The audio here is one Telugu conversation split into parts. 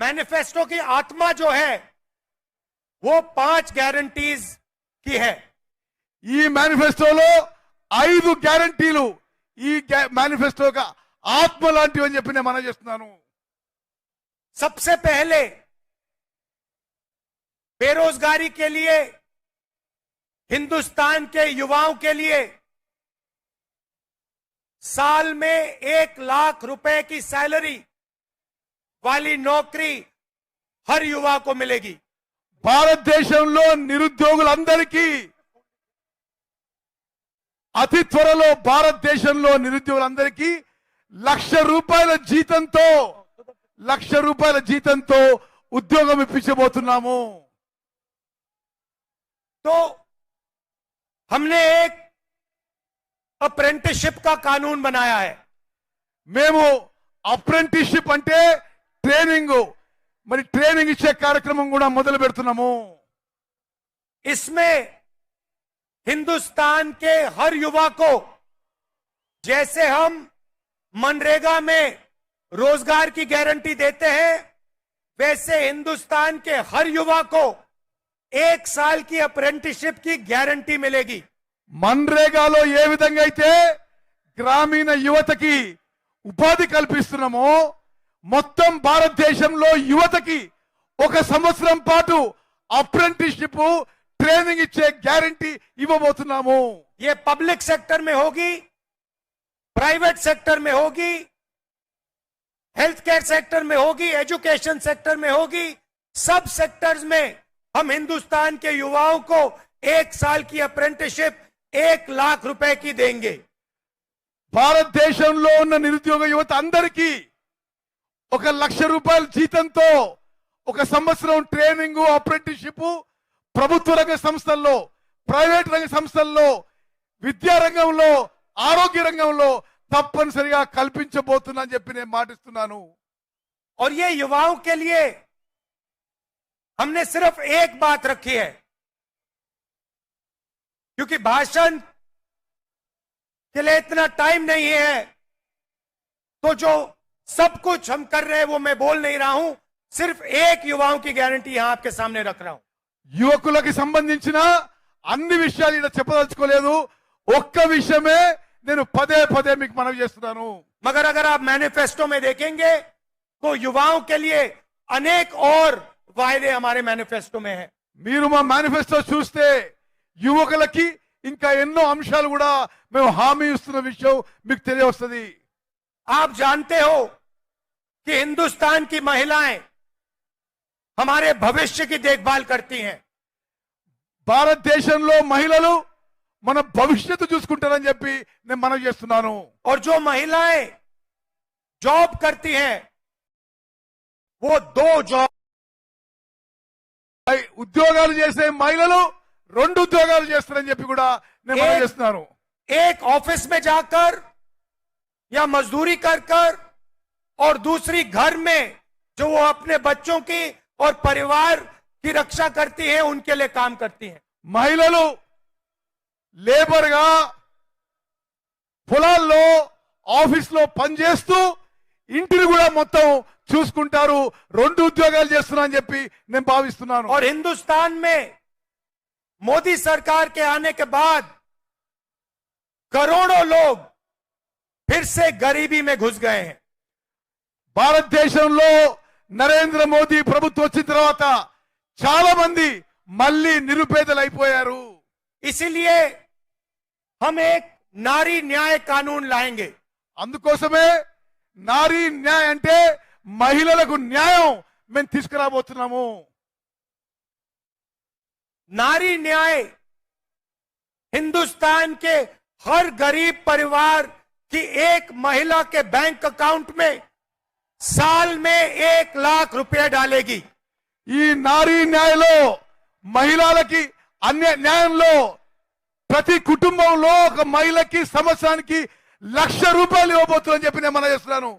मैनिफेस्टो की आत्मा जो है वो 5 गारंटीज की है। ఈ మేనిఫెస్టోలో 5 గ్యారంటీలు ఈ మేనిఫెస్టో का ఆత్మ లాంటివి అని చెప్పి నేను మనం చేస్తున్నాను। सबसे पहले बेरोजगारी के लिए, हिंदुस्तान के युवाओं के लिए साल में 1 लाख रुपए की सैलरी वाली नौकरी हर युवा को मिलेगी। భారతదేశంలో నిరుద్యోగులందరికీ అతి త్వరలో భారతదేశంలో నిరుద్యోగులందరికీ లక్ష రూపాయల జీతంతో ఉద్యోగం ఇప్పించబోతున్నాము। तो हमने एक अप्रेंटिसशिप का कानून बनाया है। మేము అప్రెంటిస్షిప్ అంటే ట్రైనింగ్, మరి ట్రైనింగ్ ఇచ్చే కార్యక్రమం కూడా మొదలు పెడుతున్నాము। इसमें हिंदुस्तान के हर युवा को, जैसे हम मनरेगा में रोजगार की गारंटी देते हैं, वैसे हिंदुस्तान के हर युवा को 1 साल की अप्रेंटिसशिप की गारंटी मिलेगी। मनरेगाలో ఏ విధంగా అయితే గ్రామీణ యువతకి ఉపాధి కల్పిస్తున్నామో మొత్తం భారతదేశంలో యువతకి 1 సంవత్సరం పాటు అప్రెంటిస్షిప్ ట్రైనింగ్ ఇచ్చే గ్యారెంటీ ఇవ్వబోతున్నాము। ये पब्लिक सेक्टर में होगी, प्राइवेट सेक्टर में होगी, हेल्थ केयर सेक्टर में होगी, एजुकेशन सेक्टर में होगी। सब सेक्टर्स में हम हिंदुस्तान के युवाओं को 1 साल की अप्रेंटिसशिप 1 लाख रुपए की देंगे। భారతదేశంలో ఉన్న నిరుద్యోగ యువత అందరికీ 1 లక్ష రూపాయల జీతంతో 1 సంవత్సరం ట్రైనింగ్ అప్రెంటిస్షిప్ ప్రభుత్వ రంగ సంస్థల్లో, ప్రైవేట్ రంగ సంస్థల్లో, విద్యా రంగంలో, ఆరోగ్య రంగంలో తప్పనిసరిగా కల్పించబోతున్నా అని చెప్పి నేను మాటిస్తున్నాను। और ये युवाओं के लिए हमने सिर्फ एक बात रखी है, क्योंकि भाषण के लिए इतना टाइम नहीं है, तो जो सब कुछ हम कर रहे हैं वो मैं बोल नहीं रहा हूं। सिर्फ एक युवाओं की गारंटी यहां आपके सामने रख रहा हूं। యువకులకు సంబంధించిన అన్ని విషయాలు ఇక్కడ చెప్పదలుచుకోలేదు, ఒక్క విషయమే నేను పదే పదే మీకు మనవి చేస్తున్నాను। मगर अगर आप मैनिफेस्टो में देखेंगे तो युवाओं के लिए अनेक और वायदे हमारे मैनिफेस्टो में है। మీరు మా మేనిఫెస్టో చూస్తే యువకులకి ఇంకా ఎన్నో అంశాలు కూడా మేము హామీ ఇస్తున్న విషయం మీకు తెలియవస్తుంది। आप जानते हो कि हिंदुस्तान की महिलाएं हमारे भविष्य की देखभाल करती हैं। భారతదేశంలో మహిళలు మన భవిష్యత్తు చూసుకుంటారని చెప్పి నేను మనవి చేస్తున్నాను। और जो महिलाएं जॉब करती हैं वो 2 जॉब, ఉద్యోగాలు చేసే మహిళలు 2 ఉద్యోగాలు చేస్తారని చెప్పి కూడా నేను మనవి చేస్తున్నాను। एक ऑफिस में जाकर या मजदूरी कर कर और दूसरी घर में जो वो अपने बच्चों की और परिवार की रक्षा करती हैं, उनके लिए काम करती हैं। మహిళలు లేబర్ గా పొలాల్లో ఆఫీస్లో పనిచేస్తూ ఇంటిని కూడా మొత్తం చూసుకుంటారు, 2 ఉద్యోగాలు చేస్తున్నా అని చెప్పి నేను భావిస్తున్నాను। और हिंदुस्तान में मोदी सरकार के आने के बाद करोड़ों लोग फिर से गरीबी में घुस गए हैं। భారతదేశంలో నరేంద్ర మోదీ ప్రభుత్వం వచ్చిన తర్వాత చాలా మంది మళ్ళీ నిరుపేదలు అయిపోయారు। इसीलिए हम एक नारी न्याय कानून लाएंगे। అందుకోసమే నారీ న్యాయ అంటే మహిళలకు న్యాయం మేము తీసుకురాబోతున్నాము। नारी न्याय हिंदुस्तान के हर गरीब परिवार की एक महिला के बैंक अकाउंट में साल में 1 लाख रुपए डालेगी। ఈ నారీ న్యాయలో మహిళలకి అన్య న్యాయంలో ప్రతి కుటుంబంలో ఒక మహిళకి సంవత్సరానికి 1 లక్ష రూపాయలు ఇవ్వబోతుందని చెప్పి నేను మనవి చేస్తున్నాను।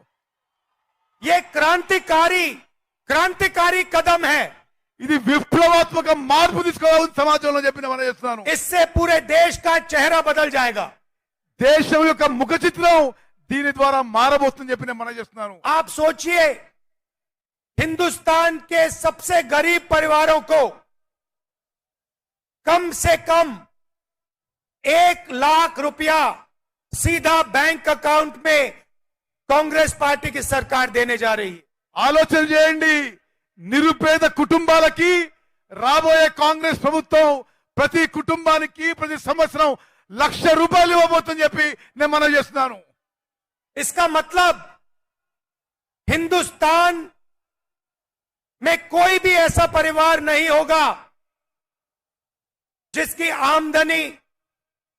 ये क्रांतिकारी कदम है। ఇది విప్లవాత్మక మార్పు తీసుకోవాలని సమాజంలో చెప్పి నేను మనవి చేస్తున్నాను। इससे पूरे देश का चेहरा बदल जाएगा। దేశం యొక్క ముఖ చిత్రం దీని ద్వారా మారబోతుందని చెప్పి నేను మనవి చేస్తున్నాను। आप सोचिए हिंदुस्तान के सबसे गरीब परिवारों को कम से कम 1 लाख रुपया सीधा बैंक अकाउंट में कांग्रेस पार्टी की सरकार देने जा रही है। ఆలోచన చేయండి. నిరుపేద కుటుంబాలకి రాబోయే కాంగ్రెస్ ప్రభుత్వం ప్రతి కుటుంబానికి ప్రతి సంవత్సరం 1,00,000 రూపాయలు ఇవ్వబోతుందని చెప్పి నేను మనవి చేస్తున్నాను. इसका मतलब हिंदुस्तान में कोई भी ऐसा परिवार नहीं होगा जिसकी आमदनी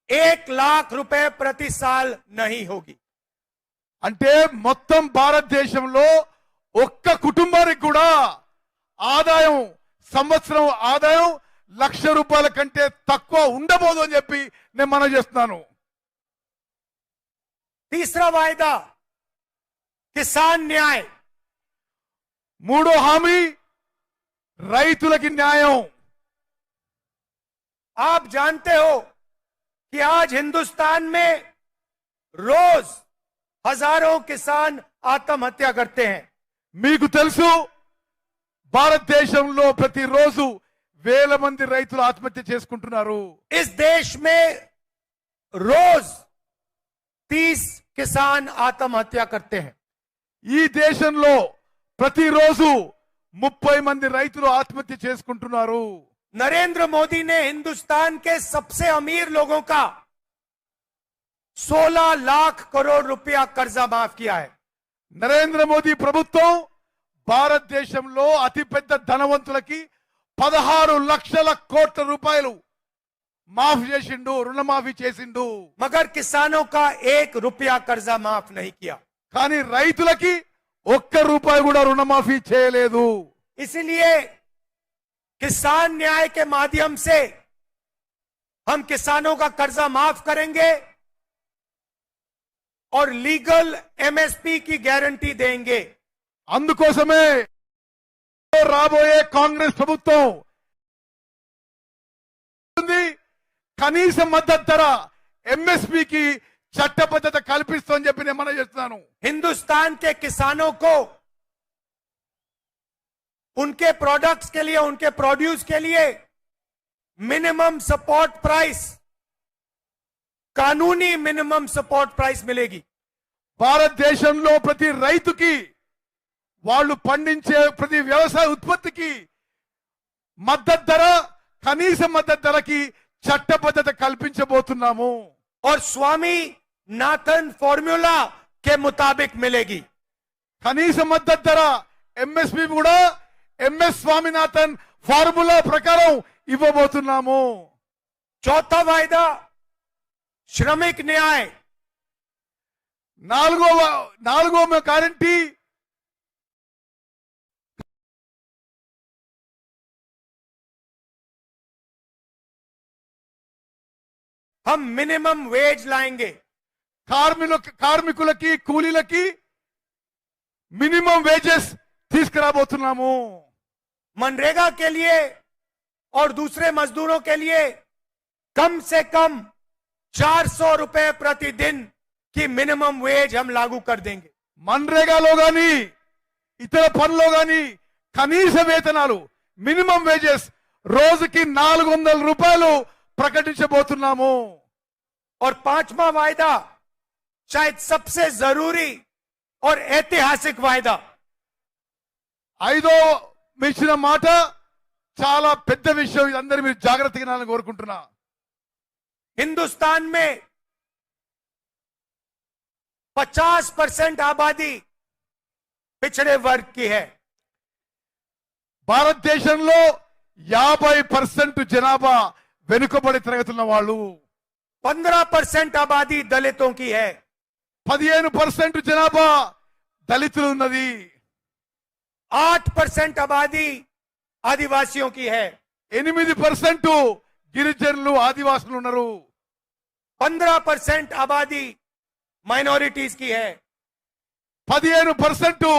1 लाख रुपए प्रति साल नहीं होगी. అంటే మొత్తం భారతదేశంలో ఒక్క కుటుంబానికి కూడా ఆదాయం సంవత్సరం ఆదాయం 1,00,000 రూపాయల కంటే తక్కువ ఉండబోదు అని చెప్పి నేను మనవి చేస్తున్నాను. तीसरा वायदा किसान न्याय. మూడో హామీ రైతులకి న్యాయం. आप जानते हो कि आज हिंदुस्तान में रोज हजारों किसान आत्महत्या करते हैं. మీకు తెలుసు భారతదేశంలో ప్రతిరోజు వేల మంది రైతులు ఆత్మహత్య చేసుకుంటున్నారు. इस देश में रोज 30 किसान आत्महत्या करते हैं. ఈ దేశంలో ప్రతిరోజు 30 మంది రైతులు ఆత్మహత్య చేసుకుంటున్నారు. नरेंद्र मोदी ने हिंदुस्तान के सबसे अमीर लोगों का 16 लाख करोड़ रुपया कर्जा माफ किया है. నరేంద్ర మోదీ ప్రభుత్వం భారతదేశంలో అతిపెద్ద ధనవంతులకి 16 లక్షల కోట్ల రూపాయలు మాఫ్ చేసిండు, రుణమాఫీ చేసిండు. मगर किसानों का 1 रुपया कर्जा माफ नहीं किया. కానీ రైతులకి 1 రూపాయి కూడా రుణమాఫీ చేయలేదు. इसलिए किसान न्याय के माध्यम से हम किसानों का कर्जा माफ करेंगे और लीगल एमएसपी की गारंटी देंगे. అందుకోసమే రాబోయే కాంగ్రెస్ ప్రభుత్వం కనీస మద్దతు ధర ఎంఎస్పీకి చట్టబద్ధత కల్పిస్తుందని చెప్పి నేను మనం చేస్తున్నాను. हिंदुस्तान के किसानों को उनके प्रोडक्ट्स के लिए, उनके प्रोड्यूस के लिए मिनिमम सपोर्ट प्राइस, कानूनी मिनिमम सपोर्ट प्राइस मिलेगी. భారతదేశంలో ప్రతి రైతుకి వాళ్ళు పండించే ప్రతి వ్యవసాయ ఉత్పత్తికి మద్దతు ధర, కనీస మద్దతు ధరకి చట్టబద్ధత కల్పించబోతున్నాము. और स्वामी नाथन फॉर्मूला के मुताबिक मिलेगी. కనీస మద్దతు ధర ఎంఎస్పీ కూడా ఎంఎస్ స్వామినాథన్ ఫార్ములా ప్రకారం ఇవ్వబోతున్నాము. चौथा वायदा श्रमिक न्याय. నాలుగో గ్యారంటీ हम मिनिमम वेज लाएंगे. కార్మికులకి కూలీలకి మినిమం వేజెస్ తీసుకురాబోతున్నాము. मनरेगा के लिए और दूसरे मजदूरों के लिए कम से कम 400 रुपए प्रतिदिन की मिनिमम वेज हम लागू कर देंगे. మన్రేగాలో గాని ఇతర పనుల్లో గాని కనీస వేతనాలు మినిమం వేజెస్ రోజుకి 400 రూపాయలు ప్రకటించబోతున్నాము. और पांचवा वायदा शायद सबसे जरूरी और ऐतिहासिक वायदा, ఐదో ఇచ్చిన మాట చాలా పెద్ద విషయం. ఇది అందరూ మీరు జాగ్రత్తగా వినాలని కోరుకుంటున్నా. हिंदुस्तान में 50% आबादी पिछड़े वर्ग की है. భారతదేశంలో 50% జనాభా వెనుకబడి తరగతున్న వాళ్ళు, 15% आबादी दलितों की है. 15% జనాభా దళితులు ఉన్నది. 8% आबादी आदिवासियों की है. 8% గిరిజనులు ఆదివాసులు ఉన్నారు. 15% आबादी माइनॉरिटीज की है. 15%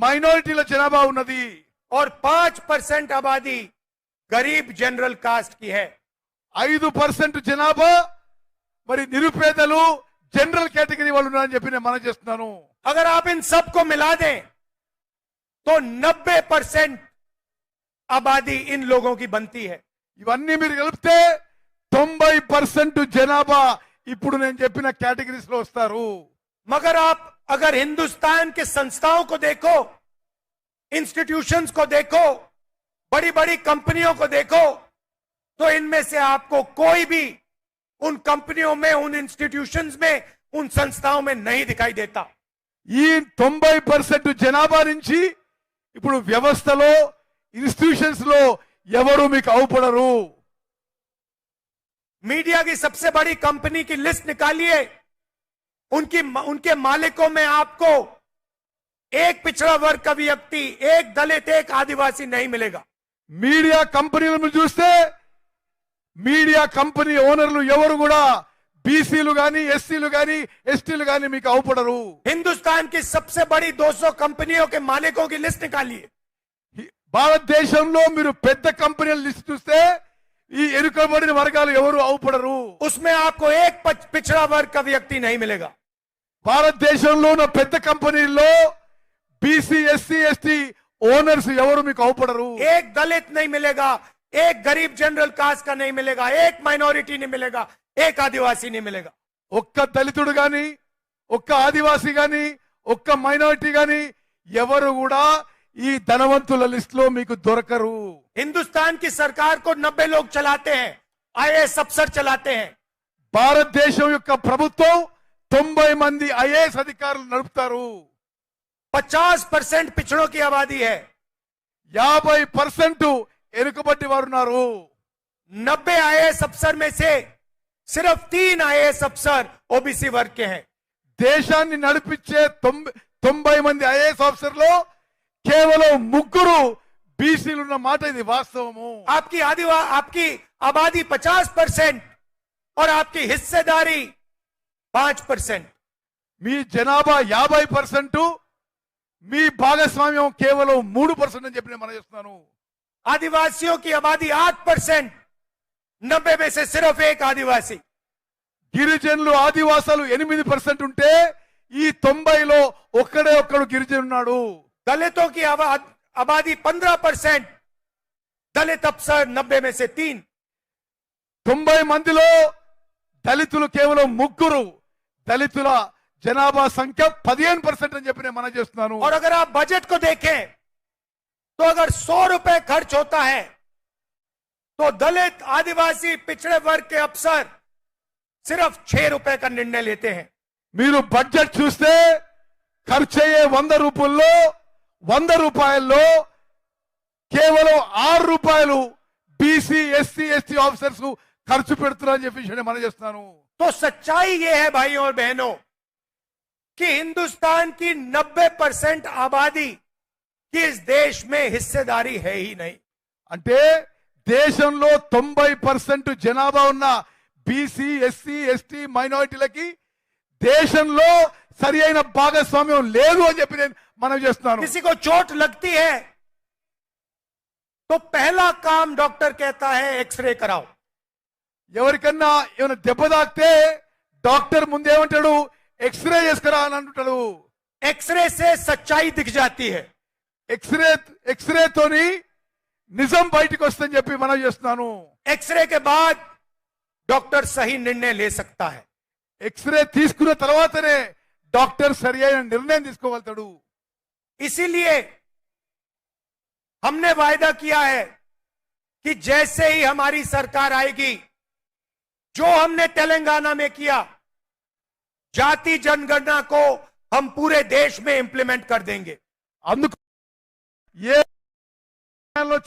మైనారిటీల జనాభా ఉన్నది. और 5% आबादी गरीब जनरल कास्ट की है. 5% జనాభా మరి నిరుపేదలు జనరల్ కేటగిరీ వాళ్ళు ఉన్నారని చెప్పి నేను మనం చేస్తున్నాను. अगर आप इन सबको मिला दें तो 90% आबादी इन लोगों की बनती है। ఇవన్నీ మీరు కలిపితే 90% జనాభా ఇప్పుడు నేను చెప్పిన కేటగిరీస్ లో వస్తారు. मगर आप अगर हिंदुस्तान के संस्थाओं को देखो, इंस्टीट्यूशंस को देखो, बड़ी बड़ी कंपनियों को देखो, तो इनमें से आपको कोई भी उन कंपनियों में, उन इंस्टीट्यूशंस में, उन संस्थाओं में नहीं दिखाई देता। ఈ 90% జనాభా నుంచి ఇప్పుడు వ్యవస్థలో ఇన్స్టిట్యూషన్స్ లో ఎవరు మీకు అవుపడరు. मीडिया की सबसे बड़ी कंपनी की लिस्ट निकालिए, उनके मालिकों में आपको एक पिछड़ा वर्ग का व्यक्ति, एक दलित, एक आदिवासी नहीं मिलेगा। మీడియా కంపెనీలను చూస్తే మీడియా కంపెనీ ఓనర్లు ఎవరు కూడా బీసీలు గాని, ఎస్సీలు గాని, ఎస్టీలు గాని మీకు అవుపడరు. हिंदुस्तान की सबसे बड़ी 200 कंपनियों के मालिकों की लिस्ट निकालिए। భారతదేశంలో మీరు పెద్ద కంపెనీల లిస్ట్ చూస్తే ఈ ఎరుకబడిన వర్గాలు ఎవరు అవుపడరు. उसमें आपको एक पिछड़ा वर्ग का व्यक्ति नहीं मिलेगा। భారతదేశంలో ఉన్న పెద్ద కంపెనీల్లో బీసీ, ఎస్సీ, ఎస్టీ ఓనర్స్ ఎవరు మీకు అవుపడరు. एक दलित नहीं मिलेगा, एक गरीब जनरल कास्ट का नहीं मिलेगा, एक माइनॉरिटी नहीं मिलेगा, एक आदिवासी नहीं मिलेगा। ఒక్క దళితుడు గాని, ఒక్క ఆదివాసీ గాని, ఒక్క మైనారిటీ గాని ఎవరు కూడా ఈ ధనవంతుల లిస్ట్ లో మీకు దొరకరు. हिंदुस्तान की सरकार को 90 लोग चलाते हैं, आईएएस अफसर चलाते हैं। భారతదేశం యొక్క ప్రభుత్వం 90 మంది ఐఏఎస్ అధికారులు నడుపుతారు. 50% पिछड़ों की आबादी है, 50% ఎరుకబట్టి వారు ఉన్నారు. 90 आईएएस अफसर में से सिर्फ 3 आईएएस अफसर ओबीसी वर्ग के हैं। దేశాన్ని నడిపించే 90 మంది ఐఏఎస్ ఆఫీసర్లో కేవలం 3 బీసీలు ఉన్న మాట ఇది వాస్తవము. आपकी आबादी 50% और आपकी हिस्सेदारी 5%। మీ జనాభా 50%, మీ భాగస్వామ్యం కేవలం 3% అని చెప్పి నేను మనం చేస్తున్నాను. आदिवासियों की आबादी 8%, 90 में से सिर्फ एक आदिवासी। గిరిజనులు, ఆదివాసాలు 8% ఉంటే ఈ 90లో ఒక్కడే ఒక్కడు గిరిజను ఉన్నాడు. दलितों की आबादी 15%, दलित अफसर 90 में से 3। 90 మందిలో దళితులు కేవలం 3, దళితుల జనాభా సంఖ్య 15% అని చెప్పి నేను మనం చేస్తున్నాను. और अगर आप बजट को देखें तो अगर 100 रुपए खर्च होता है तो दलित, आदिवासी, पिछड़े वर्ग के अफसर सिर्फ 6 रुपए का निर्णय लेते हैं। మీరు బడ్జెట్ చూస్తే ఖర్చు అయ్యే 100 రూపాయల్లో కేవలం 6 రూపాయలు బీసీ, ఎస్సీ, ఎస్టీ ఆఫీసర్స్ ఖర్చు పెడుతున్నారని చెప్పి నేను మనం చేస్తున్నాను. तो सच्चाई ये है भाइयों और बहनों कि हिंदुस्तान की 90% आबादी की इस देश में हिस्सेदारी है ही नहीं। అంటే దేశంలో 90% జనాభా ఉన్న బీసీ, ఎస్సీ, ఎస్టీ మైనారిటీలకి దేశంలో సరి అయిన భాగస్వామ్యం లేదు అని చెప్పి నేను మనం చేస్తున్నాను. किसी को चोट लगती है तो पहला काम डॉक्टर कहता है एक्सरे कराओ। ఎవరికన్నా ఏమైనా దెబ్బ తాకితే డాక్టర్ ముందేమంటాడు, ఎక్స్రే చేసుకురా అని అంటాడు. एक्सरे से सच्चाई दिख जाती है। ఎక్స్రేతోని నిజం బయటికి వస్తుందని చెప్పి మనం చేస్తున్నాను. एक्सरे के बाद डॉक्टर सही निर्णय ले सकता है। ఎక్స్రే తీసుకున్న తర్వాతనే డాక్టర్ సరి అయిన నిర్ణయం తీసుకోగలుగుతాడు. इसीलिए हमने वायदा किया है कि जैसे ही हमारी सरकार आएगी, जो हमने तेलंगाना में किया, जाति जनगणना को हम पूरे देश में इंप्लीमेंट कर देंगे। అందుకు ఏ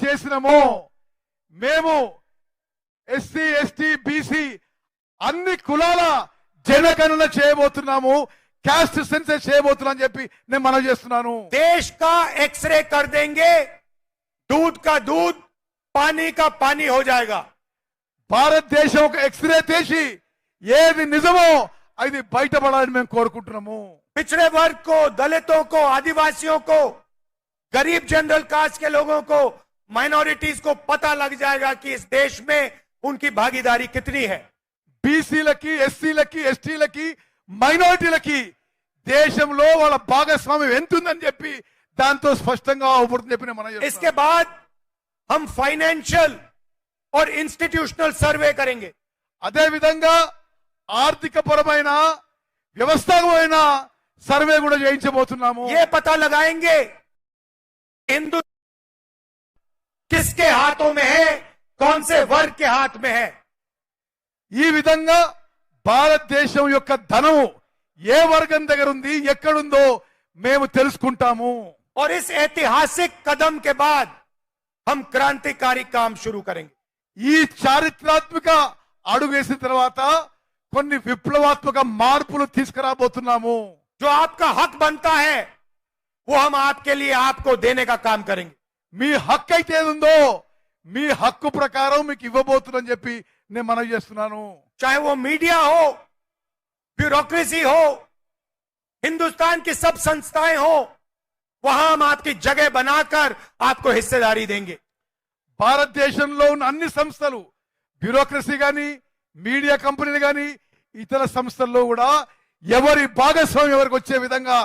చేసినామో మేము ఎస్సీ, ఎస్టీ, బీసీ అన్ని కులాల జనగణన చేయబోతున్నాము, క్యాస్ట్ సెన్సస్ చేయబోతున్నాం చెప్పి నేను మనం చేస్తున్నాను. देश का एक्सरे कर देंगे, दूध का दूध, पानी का पानी हो जाएगा। భారతదేశం ఒక ఎక్స్రే తీసి ఏది నిజమో అది బయటపడాలని మేము కోరుకుంటున్నాము. पिछड़े वर्ग को, दलितों को, आदिवासियों को, गरीब जनरल कास्ट के लोगों को, माइनॉरिटीज को पता लग जाएगा कि इस देश में उनकी भागीदारी कितनी है। బీసీలకి, ఎస్సీలకి, ఎస్టీలకి, మైనారిటీలకి దేశంలో వాళ్ళ భాగస్వామ్యం ఎంత ఉందని చెప్పి దాంతో స్పష్టంగా అవుపడుతుంది చెప్పి నేను మనవి इसके बाद हम फाइनेंशियल और इंस्टीट्यूशनल सर्वे करेंगे। అదే విధంగా ఆర్థిక పరమైన వ్యవస్థాపకమైన సర్వే కూడా చేయించబోతున్నాము। ये पता लगाएंगे हिंदू किसके हाथों में है, कौन से वर्ग के हाथ में है। ఈ విధంగా భారతదేశం యొక్క ధనము ఏ వర్గం దగ్గర ఉంది, ఎక్కడుందో మేము తెలుసుకుంటాము। और इस ऐतिहासिक कदम के बाद हम क्रांतिकारी काम शुरू करेंगे। ఈ చారిత్రాత్మక అడుగు వేసిన తర్వాత కొన్ని విప్లవాత్మక మార్పులు తీసుకురాబోతున్నాము। जो आपका हक बनता है वो हम आपके लिए आपको देने का काम करेंगे। మీ హక్కు అయితే ఏదుందో మీ హక్కు ప్రకారం మీకు ఇవ్వబోతున్నానని చెప్పి నేను మనవి చేస్తున్నాను। चाहे वो मीडिया हो, ब्यूरोक्रेसी हो, हिंदुस्तान की सब संस्थाएं हो, वहां हम आपकी जगह बनाकर आपको हिस्सेदारी देंगे। భారతదేశంలో ఉన్న అన్ని సంస్థలు, బ్యూరోక్రసీ కానీ, మీడియా కంపెనీలు కానీ, ఇతర సంస్థల్లో కూడా ఎవరి భాగస్వామ్యం ఎవరికి వచ్చే విధంగా